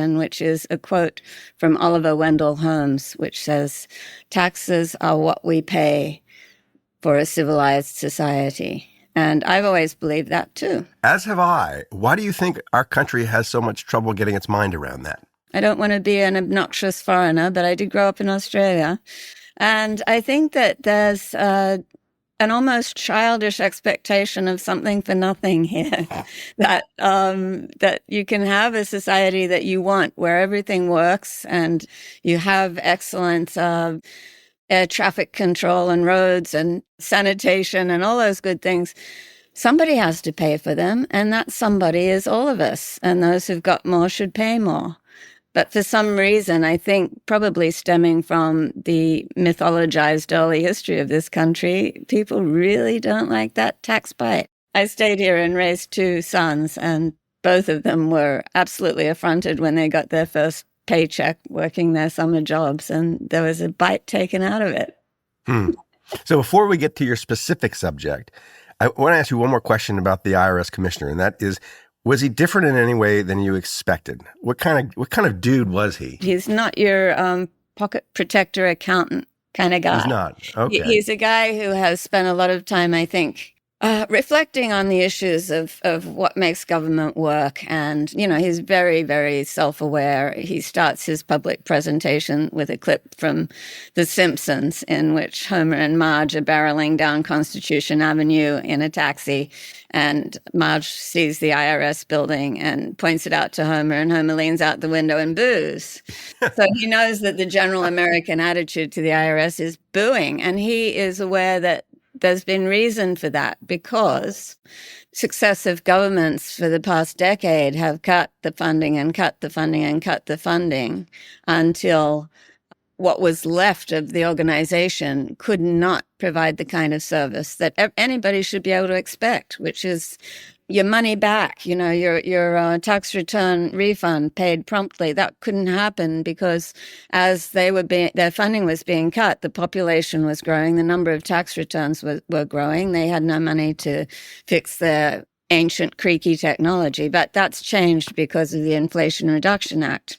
question, which is a quote from Oliver Wendell Holmes, which says, "Taxes are what we pay for a civilized society." And I've always believed that too. As have I. Why do you think our country has so much trouble getting its mind around that? I don't want to be an obnoxious foreigner, but I did grow up in Australia. And I think that there's an almost childish expectation of something for nothing here, that you can have a society that you want where everything works and you have excellent air traffic control and roads and sanitation and all those good things. Somebody has to pay for them, and that somebody is all of us, and those who've got more should pay more. But for some reason, I think probably stemming from the mythologized early history of this country, people really don't like that tax bite. I stayed here and raised two sons, and both of them were absolutely affronted when they got their first paycheck working their summer jobs, and there was a bite taken out of it. So before we get to your specific subject, I want to ask you one more question about the IRS commissioner, and that is, was he different in any way than you expected? What kind of dude was he? He's not your pocket protector accountant kind of guy. He's not. Okay. He's a guy who has spent a lot of time, I think, reflecting on the issues of what makes government work. And, he's very, very self-aware. He starts his public presentation with a clip from The Simpsons in which Homer and Marge are barreling down Constitution Avenue in a taxi. And Marge sees the IRS building and points it out to Homer, and Homer leans out the window and boos. So he knows that the general American attitude to the IRS is booing. And he is aware that there's been reason for that, because successive governments for the past decade have cut the funding and cut the funding and cut the funding until what was left of the organization could not provide the kind of service that anybody should be able to expect, which is your money back, your tax return refund paid promptly. That couldn't happen because as their funding was being cut, the population was growing, the number of tax returns were growing. They had no money to fix their ancient creaky technology, but that's changed because of the Inflation Reduction Act.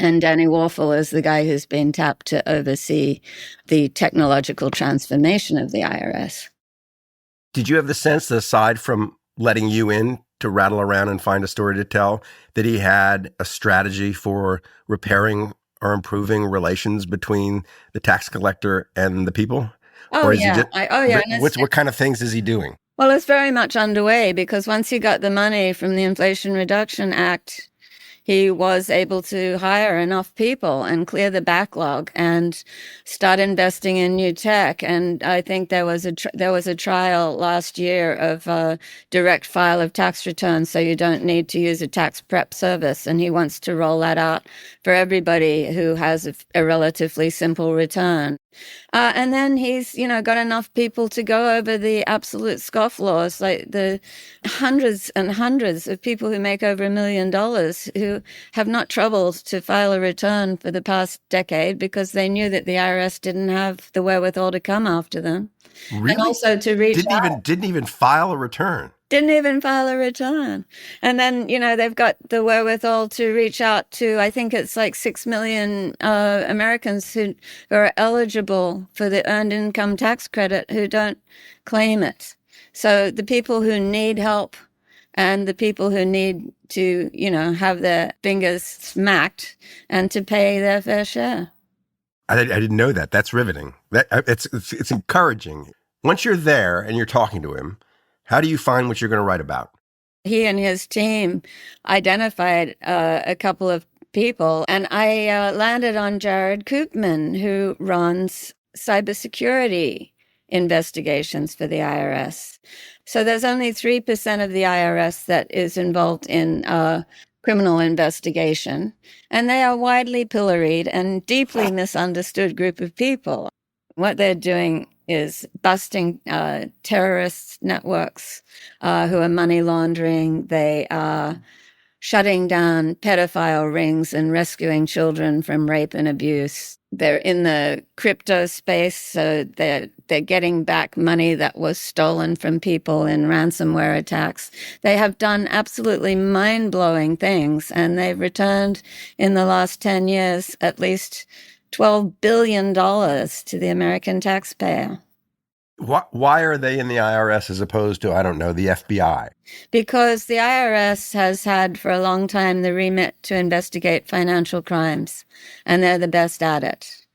And Danny Warfel is the guy who's been tapped to oversee the technological transformation of the IRS. Did you have the sense that aside from letting you in to rattle around and find a story to tell, that he had a strategy for repairing or improving relations between the tax collector and the people? Oh, yeah. What kind of things is he doing? Well, it's very much underway, because once he got the money from the Inflation Reduction Act, he was able to hire enough people and clear the backlog and start investing in new tech. And I think there was a trial last year of a direct file of tax returns, so you don't need to use a tax prep service. And he wants to roll that out for everybody who has a relatively simple return. And then he's, got enough people to go over the absolute scofflaws, like the hundreds and hundreds of people who make over $1 million who have not troubled to file a return for the past decade because they knew that the IRS didn't have the wherewithal to come after them. Really? And also to reach out. Didn't even file a return. Didn't even file a return. And then, they've got the wherewithal to reach out to, I think it's like 6 million Americans who are eligible for the earned income tax credit who don't claim it. So the people who need help and the people who need to, have their fingers smacked and to pay their fair share. I didn't know that. That's riveting. It's encouraging. Once you're there and you're talking to him, how do you find what you're going to write about? He and his team identified a couple of people, and I landed on Jared Koopman, who runs cybersecurity investigations for the IRS. So there's only 3% of the IRS that is involved in criminal investigation, and they are widely pilloried and deeply misunderstood group of people. What they're doing is busting terrorist networks who are money laundering. They are shutting down pedophile rings and rescuing children from rape and abuse. They're in the crypto space, so they're getting back money that was stolen from people in ransomware attacks. They have done absolutely mind-blowing things, and they've returned in the last 10 years at least $12 billion to the American taxpayer. Why are they in the IRS as opposed to, I don't know, the FBI? Because the IRS has had for a long time the remit to investigate financial crimes, and they're the best at it.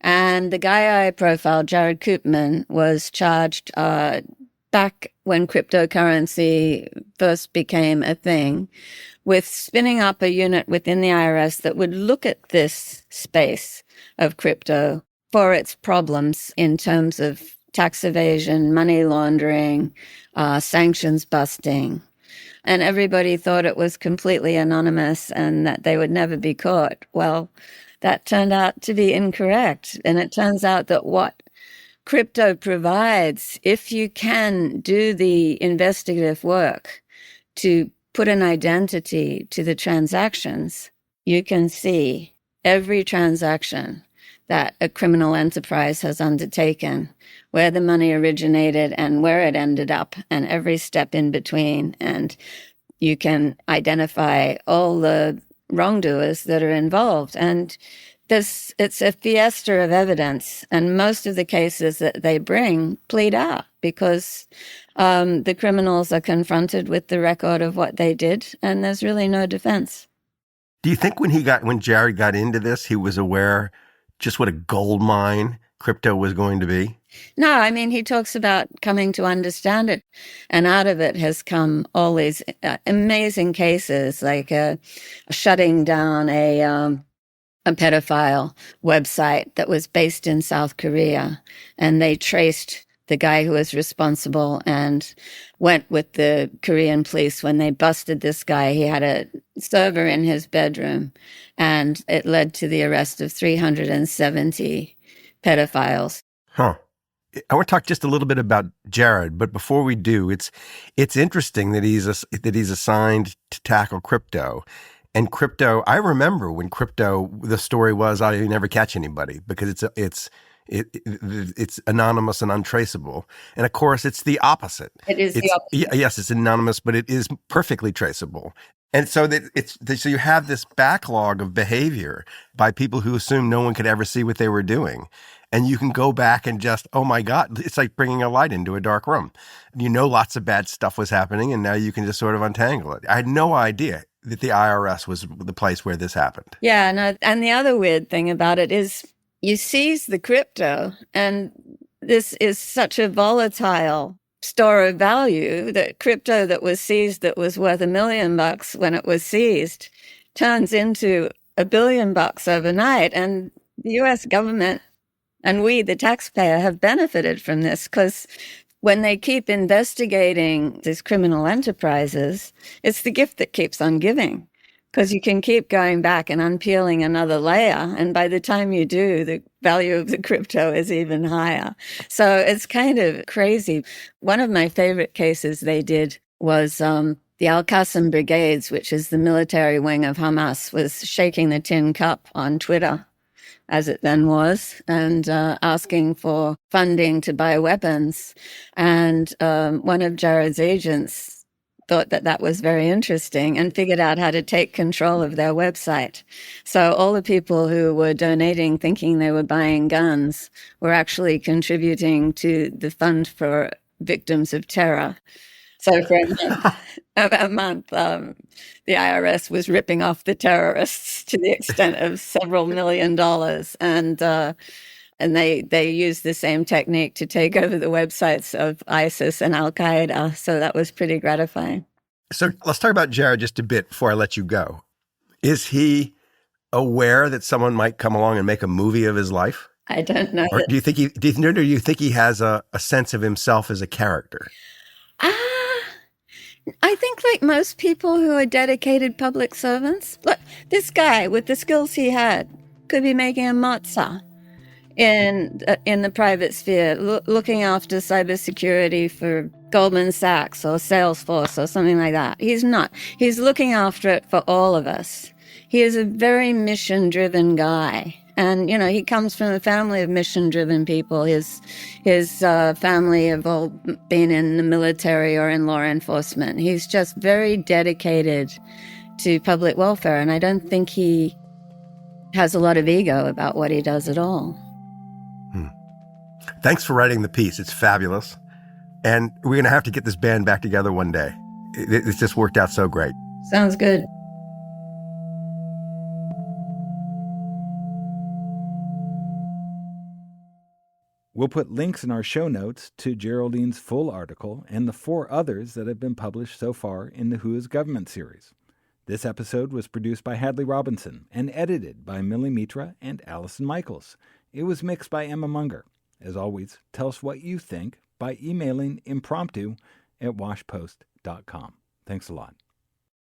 And the guy I profiled, Jared Koopman, was charged back when cryptocurrency first became a thing with spinning up a unit within the IRS that would look at this space of crypto for its problems in terms of tax evasion, money laundering, sanctions busting. And everybody thought it was completely anonymous and that they would never be caught. Well, that turned out to be incorrect. And it turns out that what crypto provides, if you can do the investigative work to put an identity to the transactions, you can see every transaction that a criminal enterprise has undertaken, where the money originated and where it ended up, and every step in between. And you can identify all the wrongdoers that are involved. And it's a fiesta of evidence. And most of the cases that they bring plead out because the criminals are confronted with the record of what they did, and there's really no defense. Do you think when Jared got into this, he was aware just what a gold mine crypto was going to be? No, I mean, he talks about coming to understand it, and out of it has come all these amazing cases, like shutting down a pedophile website that was based in South Korea, and they traced the guy who was responsible and went with the Korean police when they busted this guy. He had a server in his bedroom, and it led to the arrest of 370 pedophiles. Huh. I want to talk just a little bit about Jared, but before we do, it's interesting that he's assigned to tackle crypto. And crypto, I remember when crypto, the story was, you never catch anybody because it's anonymous and untraceable. And of course, it's the opposite. It is the opposite. Yes, it's anonymous, but it is perfectly traceable. And so so you have this backlog of behavior by people who assume no one could ever see what they were doing. And you can go back and just, oh my God, it's like bringing a light into a dark room. You know, lots of bad stuff was happening, and now you can just sort of untangle it. I had no idea that the IRS was the place where this happened. Yeah, no, and the other weird thing about it is you seize the crypto, and this is such a volatile store of value that crypto that was seized that was worth $1 million when it was seized turns into $1 billion overnight. And the US government and we, the taxpayer, have benefited from this because when they keep investigating these criminal enterprises, it's the gift that keeps on giving, because you can keep going back and unpeeling another layer. And by the time you do, the value of the crypto is even higher. So it's kind of crazy. One of my favorite cases they did was the Al-Qassam Brigades, which is the military wing of Hamas, was shaking the tin cup on Twitter, as it then was, and asking for funding to buy weapons. And one of Jared's agents thought that was very interesting and figured out how to take control of their website. So all the people who were donating thinking they were buying guns were actually contributing to the fund for victims of terror. So for a month, the IRS was ripping off the terrorists to the extent of several $1 million. And they used the same technique to take over the websites of ISIS and Al-Qaeda. So that was pretty gratifying. So let's talk about Jared just a bit before I let you go. Is he aware that someone might come along and make a movie of his life? I don't know. Or do you think he has a sense of himself as a character? I think like most people who are dedicated public servants, look, this guy with the skills he had could be making a matzah in the private sphere, looking after cybersecurity for Goldman Sachs or Salesforce or something like that. He's not. He's looking after it for all of us. He is a very mission-driven guy. And, you know, he comes from a family of mission-driven people. His family have all been in the military or in law enforcement. He's just very dedicated to public welfare, and I don't think he has a lot of ego about what he does at all. Thanks for writing the piece. It's fabulous. And we're going to have to get this band back together one day. It's just worked out so great. Sounds good. We'll put links in our show notes to Geraldine's full article and the 4 others that have been published so far in the Who is Government series. This episode was produced by Hadley Robinson and edited by Millie Mitra and Allison Michaels. It was mixed by Emma Munger. As always, tell us what you think by emailing impromptu@washpost.com. Thanks a lot.